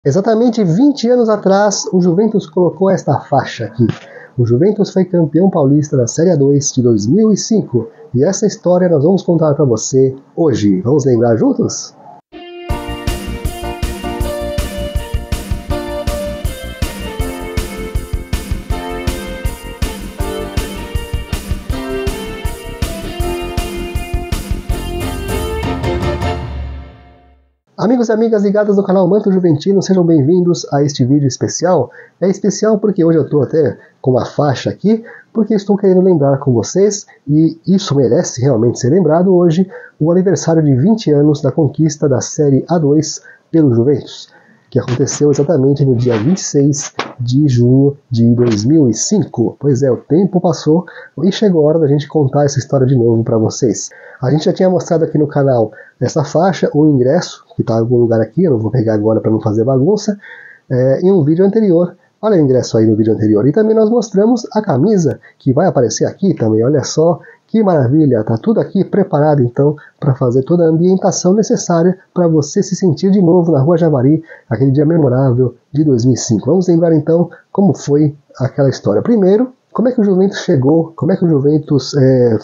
Exatamente 20 anos atrás, o Juventus colocou esta faixa aqui. O Juventus foi campeão paulista da Série A2 de 2005 e essa história nós vamos contar para você hoje. Vamos lembrar juntos? Amigos e amigas ligadas no canal Manto Juventino, sejam bem-vindos a este vídeo especial. É especial porque hoje eu estou até com uma faixa aqui, porque estou querendo lembrar com vocês, e isso merece realmente ser lembrado hoje, o aniversário de 20 anos da conquista da Série A2 pelo Juventus, que aconteceu exatamente no dia 26 de junho de 2005. Pois é, o tempo passou e chegou a hora da gente contar essa história de novo para vocês. A gente já tinha mostrado aqui no canal essa faixa, o ingresso, que está em algum lugar aqui, eu não vou pegar agora para não fazer bagunça, em um vídeo anterior. Olha o ingresso aí no vídeo anterior. E também nós mostramos a camisa, que vai aparecer aqui também, olha só. Que maravilha, tá tudo aqui preparado então para fazer toda a ambientação necessária para você se sentir de novo na Rua Javari, aquele dia memorável de 2005. Vamos lembrar então como foi aquela história. Primeiro, como é que o Juventus chegou, como é que o Juventus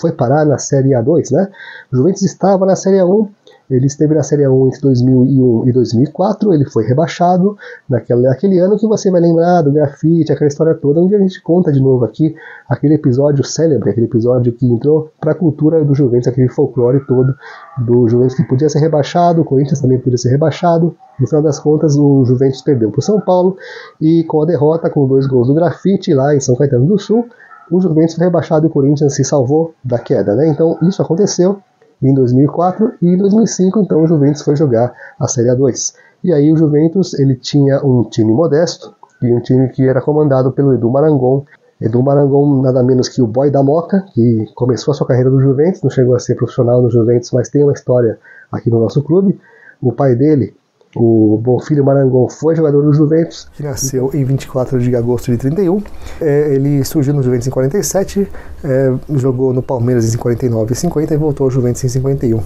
foi parar na Série A2, né? O Juventus estava na Série A1, ele esteve na Série A1 entre 2001 e 2004, ele foi rebaixado naquele ano que você vai lembrar do grafite, aquela história toda, onde a gente conta de novo aqui aquele episódio célebre, aquele episódio que entrou para a cultura do Juventus, aquele folclore todo do Juventus que podia ser rebaixado, o Corinthians também podia ser rebaixado. No final das contas, o Juventus perdeu para o São Paulo e com a derrota, com 2 gols do grafite lá em São Caetano do Sul, o Juventus foi rebaixado e o Corinthians se salvou da queda, né? Então isso aconteceu em 2004 e em 2005, então o Juventus foi jogar a Série A2. E aí o Juventus ele tinha um time modesto e um time que era comandado pelo Edu Marangon. Edu Marangon, nada menos que o boy da Moca, que começou a sua carreira no Juventus, não chegou a ser profissional no Juventus, mas tem uma história aqui no nosso clube. O pai dele, o Bonfilho Marangon, foi jogador do Juventus, que nasceu em 24 de agosto de 31. Ele surgiu no Juventus em 47, jogou no Palmeiras em 49 e 50 e voltou ao Juventus em 51.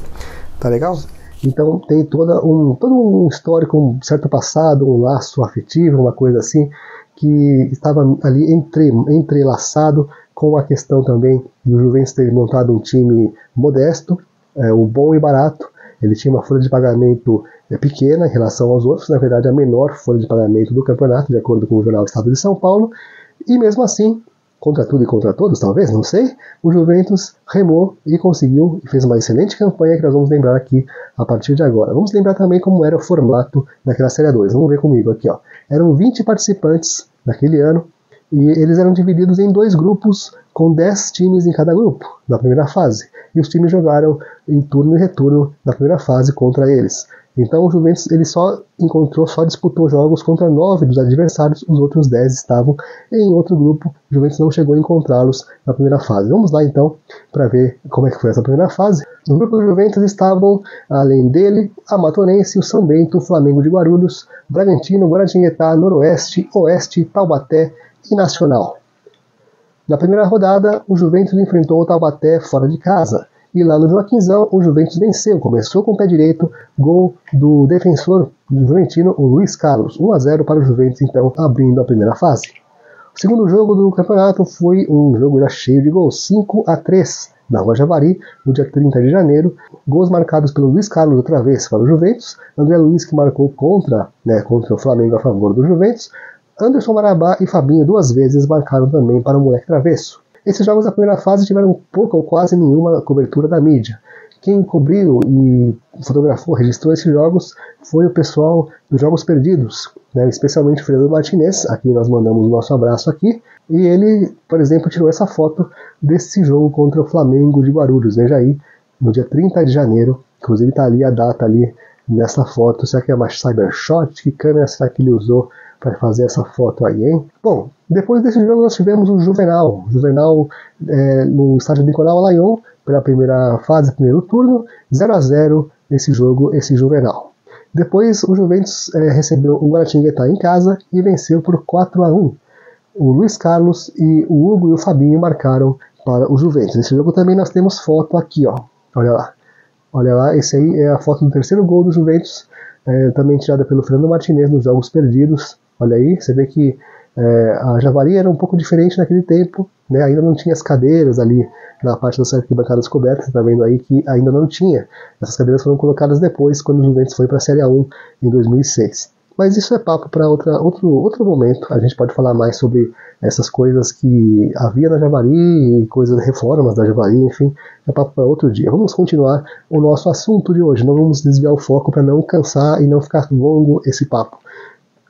Tá legal? Então tem todo um histórico, um certo passado, um laço afetivo, uma coisa assim, que estava ali entrelaçado com a questão também do Juventus ter montado um time modesto, o bom e barato. Ele tinha uma folha de pagamento pequena em relação aos outros, na verdade a menor folha de pagamento do campeonato, de acordo com o jornal Estado de São Paulo, e mesmo assim, contra tudo e contra todos, talvez, não sei, o Juventus remou e conseguiu, e fez uma excelente campanha que nós vamos lembrar aqui a partir de agora. Vamos lembrar também como era o formato daquela Série A2, vamos ver comigo aqui, ó. Eram 20 participantes naquele ano, e eles eram divididos em 2 grupos, com 10 times em cada grupo, na primeira fase. E os times jogaram em turno e retorno na primeira fase contra eles. Então o Juventus ele só disputou jogos contra 9 dos adversários, os outros 10 estavam em outro grupo. O Juventus não chegou a encontrá-los na primeira fase. Vamos lá então para ver como é que foi essa primeira fase. No grupo do Juventus estavam, além dele, a Amatonense, o São Bento, o Flamengo de Guarulhos, Bragantino, Guaratinguetá, Noroeste, Oeste, Taubaté e Nacional. Na primeira rodada, o Juventus enfrentou o Taubaté fora de casa. E lá no Joaquinzão, o Juventus venceu. Começou com o pé direito, gol do defensor do Juventino, o Luiz Carlos. 1-0 para o Juventus, então, abrindo a primeira fase. O segundo jogo do campeonato foi um jogo já cheio de gols, 5-3, na Rua Javari, no dia 30 de janeiro. Gols marcados pelo Luiz Carlos outra vez para o Juventus. André Luiz, que marcou contra o Flamengo a favor do Juventus. Anderson Marabá e Fabinho 2 vezes marcaram também para o Moleque Travesso. Esses jogos da primeira fase tiveram pouca ou quase nenhuma cobertura da mídia. Quem cobriu e fotografou, registrou esses jogos foi o pessoal dos Jogos Perdidos, né? Especialmente o Fredo Martinez, a quem nós mandamos o nosso abraço aqui. E ele, por exemplo, tirou essa foto desse jogo contra o Flamengo de Guarulhos. Veja aí, no dia 30 de janeiro, inclusive está ali a data ali nessa foto. Será que é uma Cybershot? Que câmera será que ele usou para fazer essa foto aí, hein? Bom, depois desse jogo nós tivemos o Juvenal no estádio Nicolau Alayon, pela primeira fase, primeiro turno, 0-0 esse jogo, esse Juvenal. Depois o Juventus recebeu o Guaratinguetá em casa e venceu por 4-1. O Luiz Carlos e o Hugo e o Fabinho marcaram para o Juventus. Nesse jogo também nós temos foto aqui, ó. Olha lá. Olha lá, esse aí é a foto do terceiro gol do Juventus também tirada pelo Fernando Martinez nos Jogos Perdidos. Olha aí, você vê que a Javari era um pouco diferente naquele tempo, né? Ainda não tinha as cadeiras ali na parte das arquibancadas cobertas, você está vendo aí que ainda não tinha. Essas cadeiras foram colocadas depois, quando o Juventus foi para a Série A1 em 2006. Mas isso é papo para outro momento. A gente pode falar mais sobre essas coisas que havia na Javari, coisas, reformas da Javari, enfim, é papo para outro dia. Vamos continuar o nosso assunto de hoje, não vamos desviar o foco para não cansar e não ficar longo esse papo.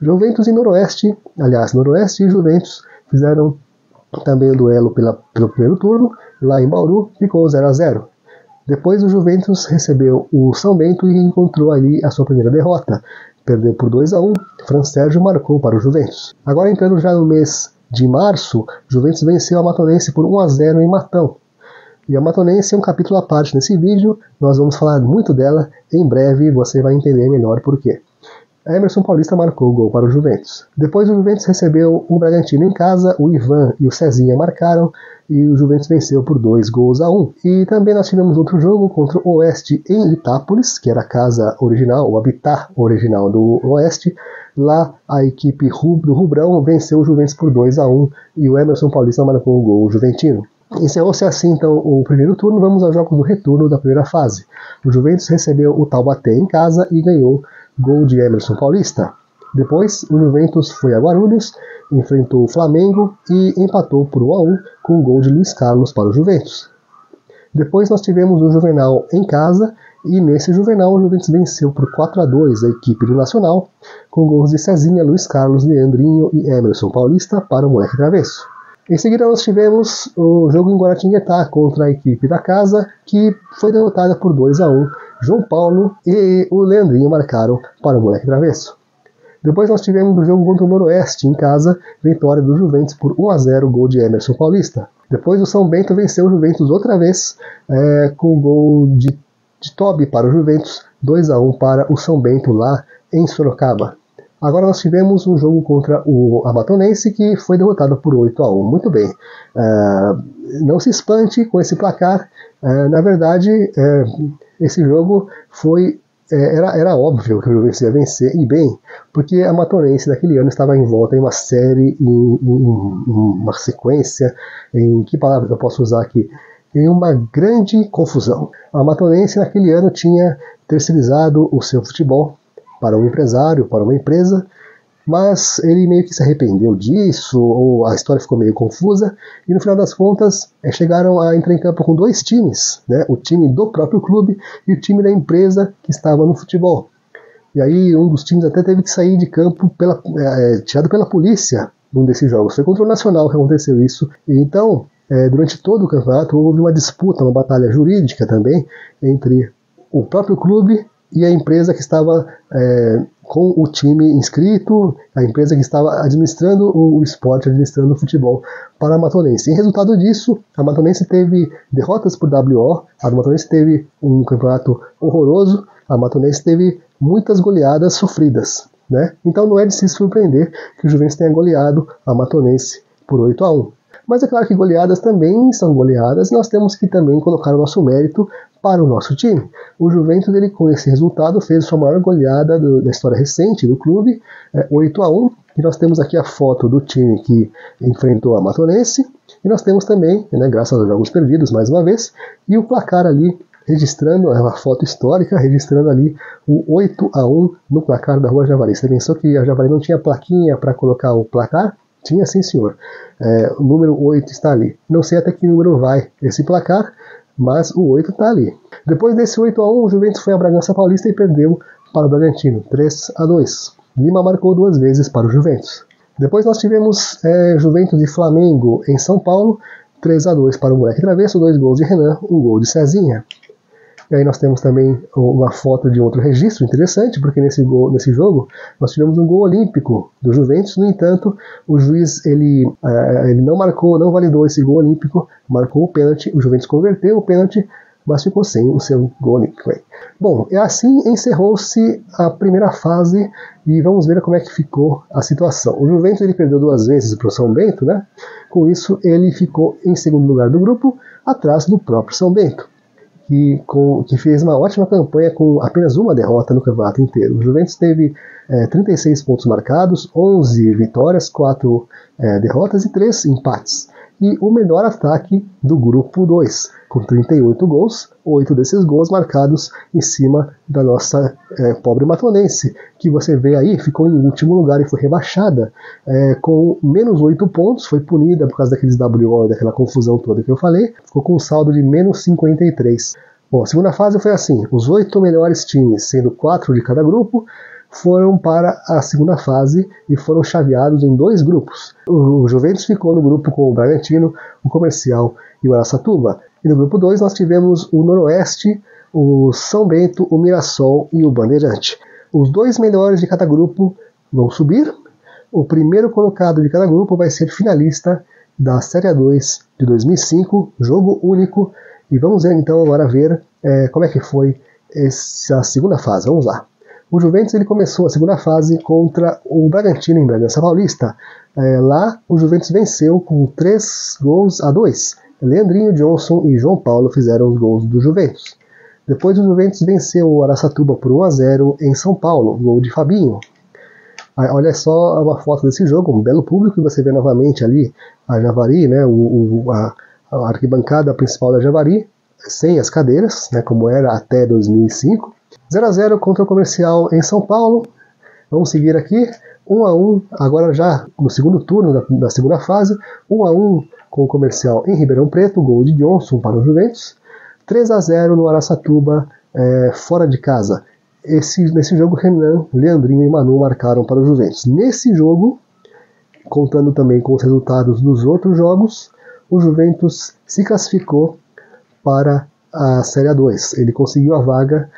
Juventus e Noroeste, aliás, Noroeste e Juventus fizeram também o duelo pelo primeiro turno, lá em Bauru, ficou 0-0. Depois o Juventus recebeu o São Bento e encontrou ali a sua primeira derrota. Perdeu por 2-1, Fran Sérgio marcou para o Juventus. Agora entrando já no mês de março, Juventus venceu a Matonense por 1-0 em Matão. E a Matonense é um capítulo à parte nesse vídeo, nós vamos falar muito dela em breve e você vai entender melhor por quê. A Emerson Paulista marcou o gol para o Juventus. Depois o Juventus recebeu o Bragantino em casa, o Ivan e o Cezinha marcaram e o Juventus venceu por 2-1. E também nós tivemos outro jogo contra o Oeste em Itápolis, que era a casa original, o habitat original do Oeste. Lá a equipe do Rubrão venceu o Juventus por 2-1 e o Emerson Paulista marcou o gol juventino. Encerrou-se assim então o primeiro turno, vamos ao jogo do retorno da primeira fase. O Juventus recebeu o Taubaté em casa e ganhou gol de Emerson Paulista. Depois o Juventus foi a Guarulhos, enfrentou o Flamengo e empatou por 1-1 com o gol de Luiz Carlos para o Juventus. Depois nós tivemos o Juvenal em casa e nesse Juvenal o Juventus venceu por 4-2 a equipe do Nacional com gols de Cezinha, Luiz Carlos, Leandrinho e Emerson Paulista para o Moleque Travesso. Em seguida nós tivemos o jogo em Guaratinguetá contra a equipe da casa, que foi derrotada por 2-1. João Paulo e o Leandrinho marcaram para o Moleque Travesso. Depois nós tivemos o jogo contra o Noroeste em casa, vitória do Juventus por 1-0, gol de Emerson Paulista. Depois o São Bento venceu o Juventus outra vez, com o gol de Tobi para o Juventus, 2-1 para o São Bento lá em Sorocaba. Agora nós tivemos um jogo contra a Matonense que foi derrotado por 8-1. Muito bem, não se espante com esse placar. Na verdade, esse jogo era óbvio que o Juventus ia vencer, e bem, porque a Matonense naquele ano estava envolta em uma série, em uma sequência, em que palavras eu posso usar aqui? Em uma grande confusão. A Matonense naquele ano tinha terceirizado o seu futebol para um empresário, para uma empresa, mas ele meio que se arrependeu disso, ou a história ficou meio confusa, e no final das contas chegaram a entrar em campo com dois times, né? O time do próprio clube e o time da empresa que estava no futebol. E aí um dos times até teve que sair de campo tirado pela polícia num desses jogos. Foi contra o Nacional que aconteceu isso. E então, durante todo o campeonato, houve uma disputa, uma batalha jurídica também, entre o próprio clube e a empresa que estava com o time inscrito, a empresa que estava administrando o esporte, administrando o futebol para a Matonense. Em resultado disso, a Matonense teve derrotas por WO, a Matonense teve um campeonato horroroso, a Matonense teve muitas goleadas sofridas, né? Então não é de se surpreender que o Juventus tenha goleado a Matonense por 8-1. Mas é claro que goleadas também são goleadas, e nós temos que também colocar o nosso mérito para o nosso time. O Juventus, ele, com esse resultado, fez a sua maior goleada da história recente do clube, 8-1, e nós temos aqui a foto do time que enfrentou a Matonense, e nós temos também, graças aos Jogos Perdidos, mais uma vez, e o placar ali, registrando a foto histórica, registrando ali o 8-1 no placar da Rua Javari. Você pensou que a Javari não tinha plaquinha para colocar o placar? Tinha sim, senhor. O número 8 está ali. Não sei até que número vai esse placar, mas o 8 está ali. Depois desse 8-1, o Juventus foi a Bragança Paulista e perdeu para o Bragantino, 3-2. Lima marcou 2 vezes para o Juventus. Depois nós tivemos Juventus e Flamengo em São Paulo, 3-2 para o Moleque Travesso, 2 gols de Renan, 1 gol de Cezinha. E aí nós temos também uma foto de outro registro interessante, porque nesse jogo nós tivemos um gol olímpico do Juventus. No entanto, o juiz ele não validou esse gol olímpico, marcou o pênalti, o Juventus converteu o pênalti, mas ficou sem o seu gol olímpico. Bom, e assim encerrou-se a primeira fase e vamos ver como é que ficou a situação. O Juventus ele perdeu 2 vezes para o São Bento, né? Com isso ele ficou em segundo lugar do grupo, atrás do próprio São Bento, que fez uma ótima campanha com apenas uma derrota no campeonato inteiro. O Juventus teve 36 pontos marcados, 11 vitórias, 4 derrotas e 3 empates. E o melhor ataque do grupo 2, com 38 gols, 8 desses gols marcados em cima da nossa pobre Matonense, que você vê aí, ficou em último lugar e foi rebaixada, com menos 8 pontos, foi punida por causa daqueles WO e daquela confusão toda que eu falei, ficou com um saldo de menos 53. Bom, a segunda fase foi assim, os 8 melhores times, sendo 4 de cada grupo, foram para a segunda fase e foram chaveados em 2 grupos. O Juventus ficou no grupo com o Bragantino, o Comercial e o Araçatuba. E no grupo 2 nós tivemos o Noroeste, o São Bento, o Mirassol e o Bandeirante. Os 2 melhores de cada grupo vão subir. O primeiro colocado de cada grupo vai ser finalista da Série A2 de 2005, jogo único. E vamos então agora ver como é que foi essa segunda fase. Vamos lá. O Juventus ele começou a segunda fase contra o Bragantino em Bragança Paulista. Lá o Juventus venceu com 3-2. Leandrinho, Johnson e João Paulo fizeram os gols do Juventus. Depois o Juventus venceu o Araçatuba por 1-0 em São Paulo, gol de Fabinho. Olha só uma foto desse jogo, um belo público, e você vê novamente ali a Javari, né, a arquibancada principal da Javari, sem as cadeiras, né, como era até 2005. 0-0 contra o Comercial em São Paulo. Vamos seguir aqui. 1-1, agora já no segundo turno da segunda fase. 1-1 com o Comercial em Ribeirão Preto, gol de Johnson para o Juventus. 3-0 no Araçatuba, fora de casa. Nesse jogo, Renan, Leandrinho e Manu marcaram para o Juventus. Nesse jogo, contando também com os resultados dos outros jogos, o Juventus se classificou para a Série A2. Ele conseguiu a vaga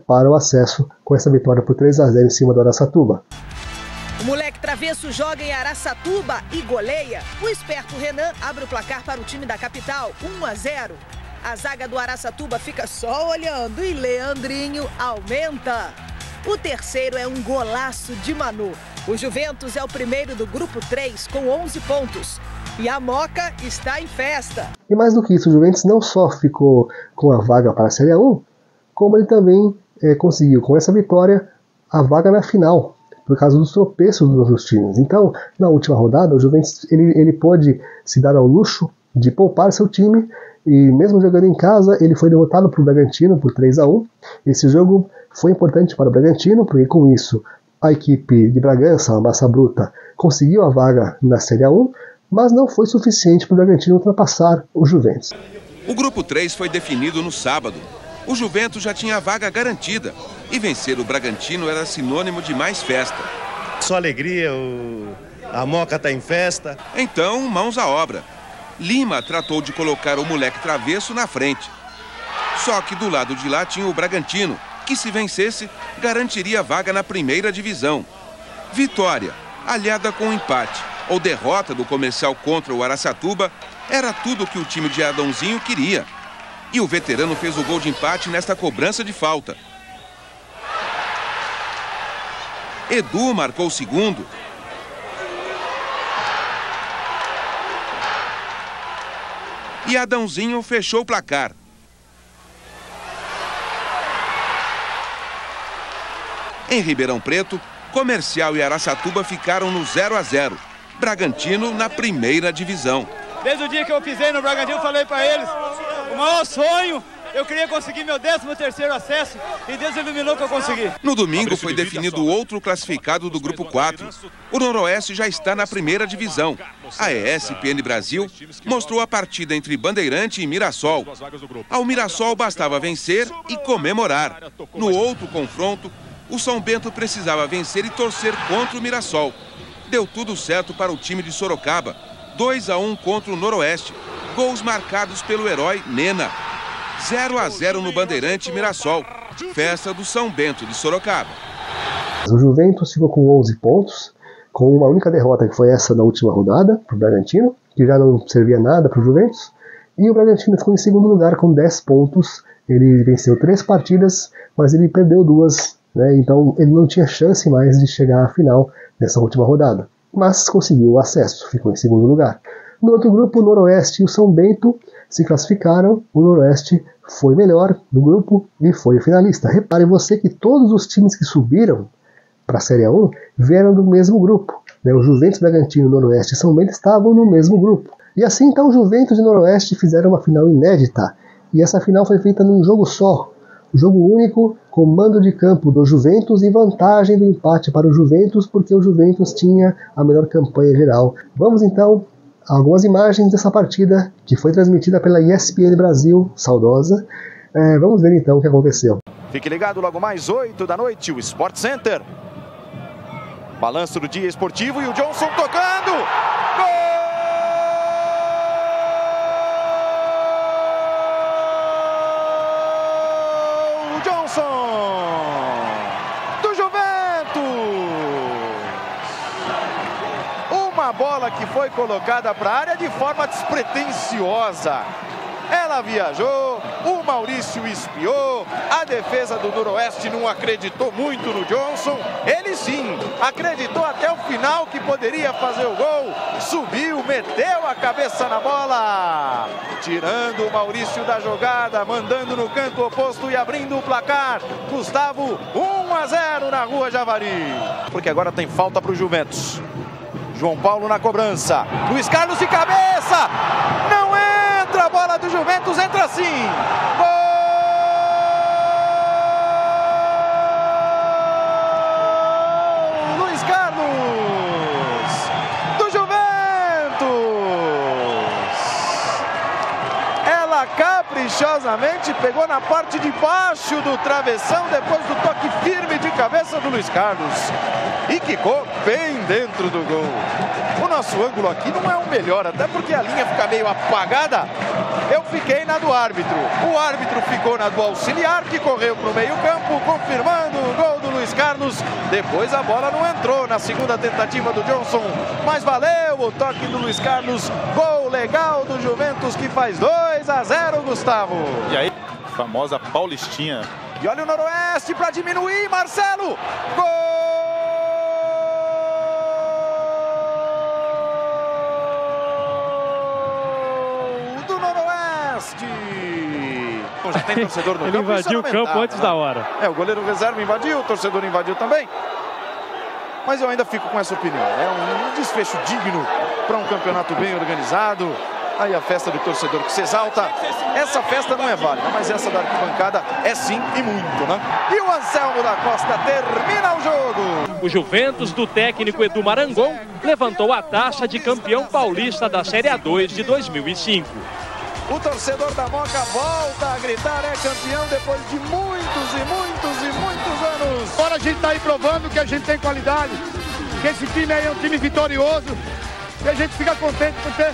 para o acesso com essa vitória por 3-0 em cima do Araçatuba. O moleque travesso joga em Araçatuba e goleia. O esperto Renan abre o placar para o time da capital, 1-0. A zaga do Araçatuba fica só olhando e Leandrinho aumenta. O terceiro é um golaço de Manu. O Juventus é o primeiro do grupo 3 com 11 pontos. E a Moca está em festa. E mais do que isso, o Juventus não só ficou com a vaga para a Série A1, como ele também conseguiu, com essa vitória, a vaga na final, por causa dos tropeços dos outros times. Então, na última rodada, o Juventus ele pôde se dar ao luxo de poupar seu time, e mesmo jogando em casa, ele foi derrotado por Bragantino por 3-1. Esse jogo foi importante para o Bragantino, porque com isso a equipe de Bragança, a Massa Bruta, conseguiu a vaga na Série A1, mas não foi suficiente para o Bragantino ultrapassar o Juventus. O grupo 3 foi definido no sábado. O Juventus já tinha a vaga garantida e vencer o Bragantino era sinônimo de mais festa. Só alegria, a Moca está em festa. Então, mãos à obra. Lima tratou de colocar o moleque travesso na frente. Só que do lado de lá tinha o Bragantino, que se vencesse, garantiria a vaga na primeira divisão. Vitória, aliada com o empate ou derrota do Comercial contra o Araçatuba, era tudo o que o time de Adãozinho queria. E o veterano fez o gol de empate nesta cobrança de falta. Edu marcou o segundo. E Adãozinho fechou o placar. Em Ribeirão Preto, Comercial e Araçatuba ficaram no 0-0. Bragantino na primeira divisão. Desde o dia que eu pisei no Bragantino, eu falei para eles, o maior sonho, eu queria conseguir meu 13º acesso, e Deus iluminou que eu consegui. No domingo foi definido outro classificado do grupo 4. O Noroeste já está na primeira divisão. A ESPN Brasil mostrou a partida entre Bandeirante e Mirassol. Ao Mirassol bastava vencer e comemorar. No outro confronto, o São Bento precisava vencer e torcer contra o Mirassol. Deu tudo certo para o time de Sorocaba. 2-1 contra o Noroeste. Gols marcados pelo herói Nena. 0-0 no Bandeirante e Mirassol. Festa do São Bento de Sorocaba. O Juventus ficou com 11 pontos, com uma única derrota, que foi essa da última rodada, para o Bragantino, que já não servia nada para o Juventus. E o Bragantino ficou em segundo lugar com 10 pontos. Ele venceu 3 partidas, mas ele perdeu 2, né? Então ele não tinha chance mais de chegar à final nessa última rodada. Mas conseguiu o acesso, ficou em segundo lugar. No outro grupo, o Noroeste e o São Bento se classificaram. O Noroeste foi melhor no grupo e foi o finalista. Repare você que todos os times que subiram para a Série A1 vieram do mesmo grupo. O Juventus, Bragantino, Noroeste e São Bento estavam no mesmo grupo. E assim, então, Juventus e Noroeste fizeram uma final inédita. E essa final foi feita num jogo só. Jogo único, com mando de campo do Juventus e vantagem do empate para o Juventus, porque o Juventus tinha a melhor campanha geral. Vamos então a algumas imagens dessa partida, que foi transmitida pela ESPN Brasil, saudosa. Vamos ver então o que aconteceu. Fique ligado, logo mais 8 da noite, o Sport Center. Balanço do dia esportivo e o Johnson tocando. Gol! Do Juventus, uma bola que foi colocada para a área de forma despretensiosa. Ela viajou, o Maurício espiou, a defesa do Noroeste não acreditou muito no Johnson. Ele sim, acreditou até o final que poderia fazer o gol. Subiu, meteu a cabeça na bola, tirando o Maurício da jogada, mandando no canto oposto e abrindo o placar. Gustavo, 1-0 na Rua Javari. Porque agora tem falta para o Juventus. João Paulo na cobrança, Luiz Carlos de cabeça, não entra, a bola do Juventus entra sim. Gol! Luiz Carlos do Juventus. Ela caprichosamente pegou na parte de baixo do travessão depois do toque firme de cabeça do Luiz Carlos e quicou bem dentro do gol. O nosso ângulo aqui não é o melhor, até porque a linha fica meio apagada. Eu fiquei na do árbitro. O árbitro ficou na do auxiliar, que correu para o meio-campo, confirmando o gol do Luiz Carlos. Depois a bola não entrou na segunda tentativa do Johnson, mas valeu o toque do Luiz Carlos. Gol legal do Juventus, que faz 2-0, Gustavo. E aí, famosa Paulistinha. E olha o Noroeste para diminuir, Marcelo. Gol! Já tem torcedor no Ele campo. invadiu o campo antes da hora. O goleiro reserva invadiu, o torcedor invadiu também. Mas eu ainda fico com essa opinião. É um desfecho digno para um campeonato bem organizado. Aí a festa do torcedor que se exalta. Essa festa não é válida, mas essa da arquibancada é sim e muito, né? E o Anselmo da Costa termina o jogo. O Juventus do técnico Edu Marangon levantou a taça de campeão paulista da Série A2 de 2005. O torcedor da Moca volta a gritar, é campeão depois de muitos e muitos e muitos anos. Agora a gente está aí provando que a gente tem qualidade, que esse time aí é um time vitorioso e a gente fica contente por ter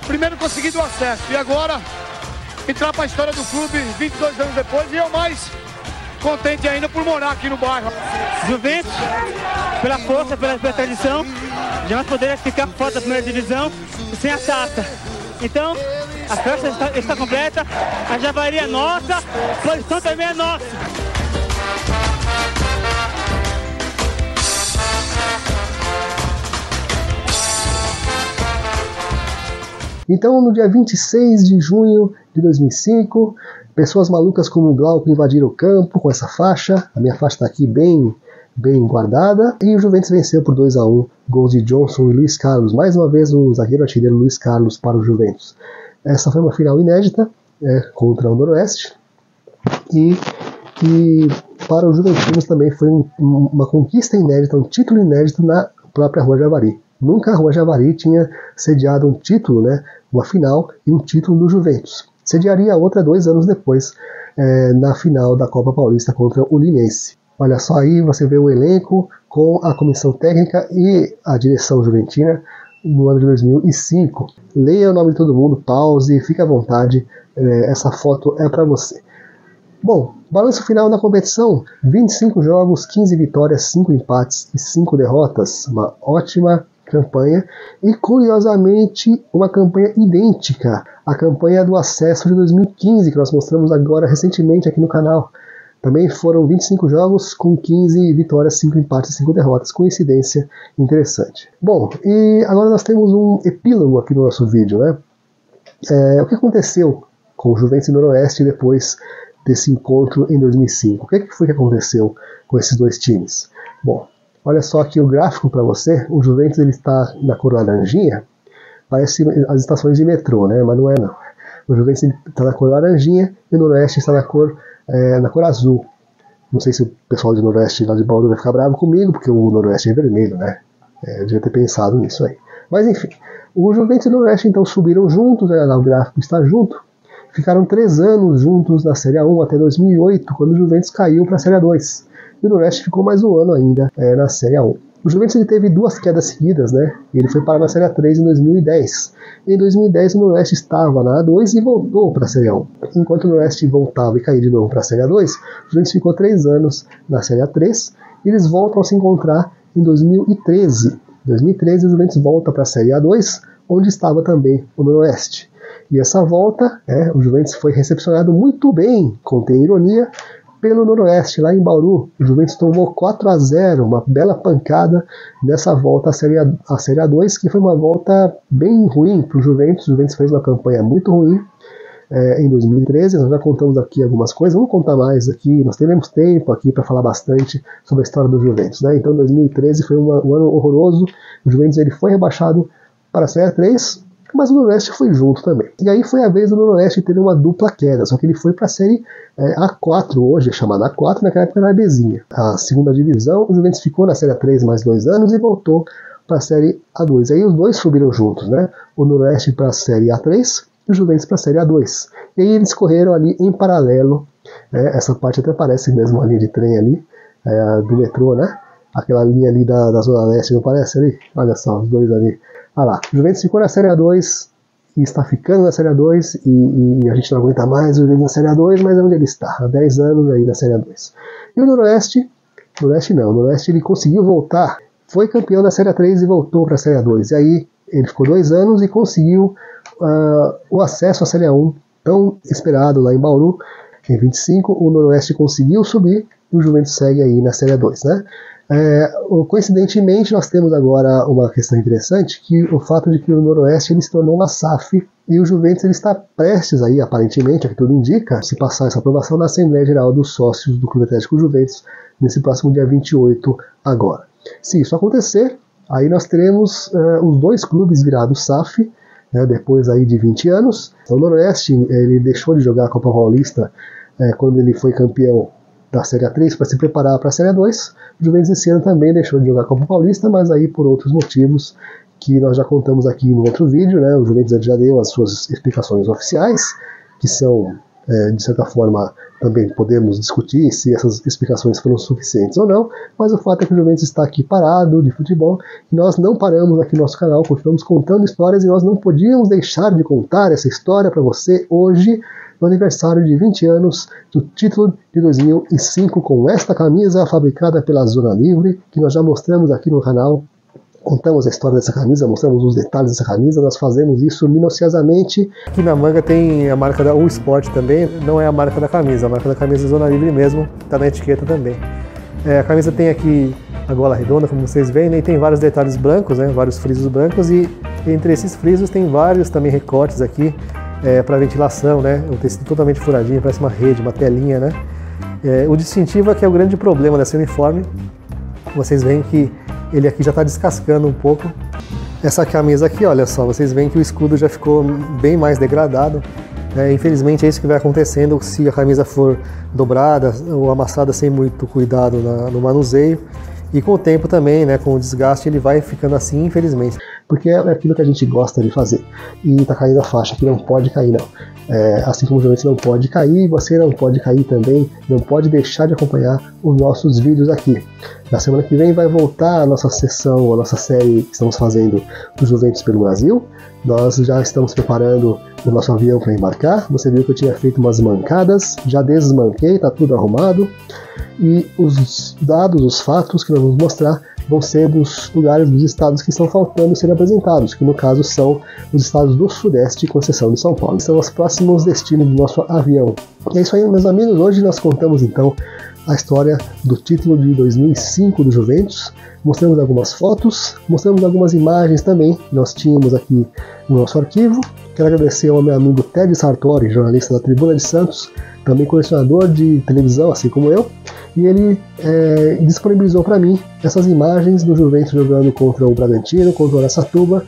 primeiro conseguido o acesso e agora entrar para a história do clube 22 anos depois, e eu mais contente ainda por morar aqui no bairro. Juventus, pela força, pela tradição, jamais poderia ficar fora da primeira divisão sem a taça. Então, a festa está completa, a Javari é nossa, a posição também é nossa. Então, no dia 26 de junho de 2005, pessoas malucas como o Glauco invadiram o campo com essa faixa. A minha faixa está aqui bem guardada. E o Juventus venceu por 2-1, gols de Johnson e Luiz Carlos. Mais uma vez o zagueiro artilheiro Luiz Carlos para o Juventus. Essa foi uma final inédita contra o Noroeste. E para o Juventus também foi uma conquista inédita, um título inédito na própria Rua Javari. Nunca a Rua Javari tinha sediado um título, uma final e um título do Juventus. Sediaria outra 2 anos depois, na final da Copa Paulista contra o Linense. Olha só aí, você vê o elenco com a comissão técnica e a direção juventina no ano de 2005. Leia o nome de todo mundo, pause, fique à vontade, essa foto é para você. Bom, balanço final da competição, 25 jogos, 15 vitórias, 5 empates e 5 derrotas. Uma ótima campanha e, curiosamente, uma campanha idêntica à campanha do acesso de 2015, que nós mostramos agora recentemente aqui no canal. Também foram 25 jogos com 15 vitórias, 5 empates e 5 derrotas. Coincidência interessante. Bom, e agora nós temos um epílogo aqui no nosso vídeo, né? O que aconteceu com o Juventus e Noroeste depois desse encontro em 2005? O que foi que aconteceu com esses dois times? Bom, olha só aqui o gráfico para você. O Juventus ele está na cor laranjinha, parece as estações de metrô, né? Mas não é não. O Juventus está na cor laranjinha e o Noroeste está na cor azul. Não sei se o pessoal de Noroeste lá de Bauru vai ficar bravo comigo, porque o Noroeste é vermelho, né? Eu devia ter pensado nisso aí. Mas enfim, o Juventus e o Noroeste então subiram juntos, o gráfico está junto. Ficaram 3 anos juntos na Série A1 até 2008, quando o Juventus caiu para a Série A2. E o Noroeste ficou mais um ano ainda na Série A1. O Juventus ele teve 2 quedas seguidas, né? Ele foi parar na Série A3 em 2010. Em 2010 o Noroeste estava na A2 e voltou para a Série A1. Enquanto o Noroeste voltava e caía de novo para a Série A2, o Juventus ficou 3 anos na Série A3 e eles voltam a se encontrar em 2013. Em 2013 o Juventus volta para a Série A2, onde estava também o Noroeste. E essa volta, o Juventus foi recepcionado muito bem, contém ironia, pelo Noroeste, lá em Bauru. O Juventus tomou 4-0, uma bela pancada nessa volta à Série A2, que foi uma volta bem ruim para o Juventus. O Juventus fez uma campanha muito ruim em 2013, nós já contamos aqui algumas coisas, vamos contar mais aqui, nós teremos tempo aqui para falar bastante sobre a história do Juventus, né? Então 2013 foi um ano horroroso, o Juventus ele foi rebaixado para a Série A3, mas o Noroeste foi junto também. E aí foi a vez do Noroeste ter uma dupla queda, só que ele foi para a Série A4, hoje é chamada A4, naquela época era a Bzinha. A segunda divisão, o Juventus ficou na Série A3 mais 2 anos e voltou para a Série A2. Aí os dois subiram juntos, né? O Noroeste para a Série A3 e o Juventus para a Série A2. E aí eles correram ali em paralelo, essa parte até parece mesmo a linha de trem ali, do metrô, né? Aquela linha ali da Zona Leste, não parece ali? Olha só, os dois ali. Olha lá, o Juventus ficou na Série A2 e está ficando na Série A2 e a gente não aguenta mais o Juventus na Série A2, mas é onde ele está, há 10 anos aí na Série A2. E o Noroeste ele conseguiu voltar, foi campeão da Série A3 e voltou para a Série A2. E aí ele ficou 2 anos e conseguiu o acesso à Série A1, tão esperado lá em Bauru. Em 25, o Noroeste conseguiu subir e o Juventus segue aí na Série A2, né? Coincidentemente, nós temos agora uma questão interessante, que o fato de que o Noroeste ele se tornou uma SAF e o Juventus ele está prestes aí, aparentemente, que tudo indica, se passar essa aprovação na Assembleia Geral dos Sócios do Clube Atlético Juventus nesse próximo dia 28 agora. Se isso acontecer, aí nós teremos os dois clubes virados SAF, depois aí de 20 anos. Então, o Noroeste ele deixou de jogar a Copa Paulista quando ele foi campeão da Série A3 para se preparar para a Série A2. O Juventus esse ano também deixou de jogar a Copa Paulista, mas aí por outros motivos que nós já contamos aqui no outro vídeo, né? O Juventus já deu as suas explicações oficiais, que são, de certa forma, também podemos discutir se essas explicações foram suficientes ou não, mas o fato é que o Juventus está aqui parado de futebol e nós não paramos aqui no nosso canal, continuamos contando histórias e nós não podíamos deixar de contar essa história para você hoje, no aniversário de 20 anos do título de 2005, com esta camisa fabricada pela Zona Livre, que nós já mostramos aqui no canal. Contamos a história dessa camisa, mostramos os detalhes dessa camisa, nós fazemos isso minuciosamente. Aqui na manga tem a marca da U Sport também, não é a marca da camisa, a marca da camisa é Zona Livre mesmo, está na etiqueta também. A camisa tem aqui a gola redonda, como vocês veem, né, e tem vários detalhes brancos, né, vários frisos brancos, e entre esses frisos tem vários também recortes aqui, para ventilação, né? O tecido totalmente furadinho, parece uma rede, uma telinha, né? O distintivo é que é o grande problema desse uniforme. Vocês veem que ele aqui já está descascando um pouco. Essa camisa aqui, olha só, vocês veem que o escudo já ficou bem mais degradado. Infelizmente é isso que vai acontecendo se a camisa for dobrada ou amassada sem muito cuidado no manuseio. E com o tempo também, né, com o desgaste, ele vai ficando assim, infelizmente. Porque é aquilo que a gente gosta de fazer. E tá caindo a faixa, que não pode cair não. Assim como o Juventus não pode cair, você não pode cair também, não pode deixar de acompanhar os nossos vídeos aqui. Na semana que vem vai voltar a nossa sessão, a nossa série que estamos fazendo do Juventus pelo Brasil. Nós já estamos preparando o nosso avião para embarcar. Você viu que eu tinha feito umas mancadas, já desmanquei, tá tudo arrumado. E os dados, os fatos que nós vamos mostrar vão ser dos lugares, dos estados que estão faltando serem apresentados, que no caso são os estados do Sudeste, com exceção de São Paulo. São os próximos destinos do nosso avião. E é isso aí, meus amigos. Hoje nós contamos então a história do título de 2005 do Juventus. Mostramos algumas fotos, mostramos algumas imagens também que nós tínhamos aqui no nosso arquivo. Quero agradecer ao meu amigo Ted Sartori, jornalista da Tribuna de Santos, também colecionador de televisão, assim como eu, e ele disponibilizou para mim essas imagens do Juventus jogando contra o Bragantino, contra o Araçatuba,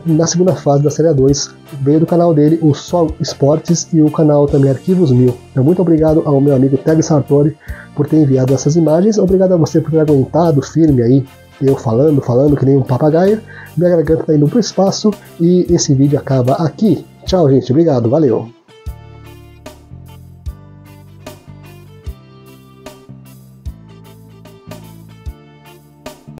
na segunda fase da Série A2. Veio do canal dele, o Sol Esportes, e o canal também Arquivos 1000. Então, muito obrigado ao meu amigo Ted Sartori por ter enviado essas imagens. Obrigado a você por ter aguentado firme aí, eu falando que nem um papagaio. Minha garganta está indo para o espaço e esse vídeo acaba aqui. Tchau, gente. Obrigado. Valeu.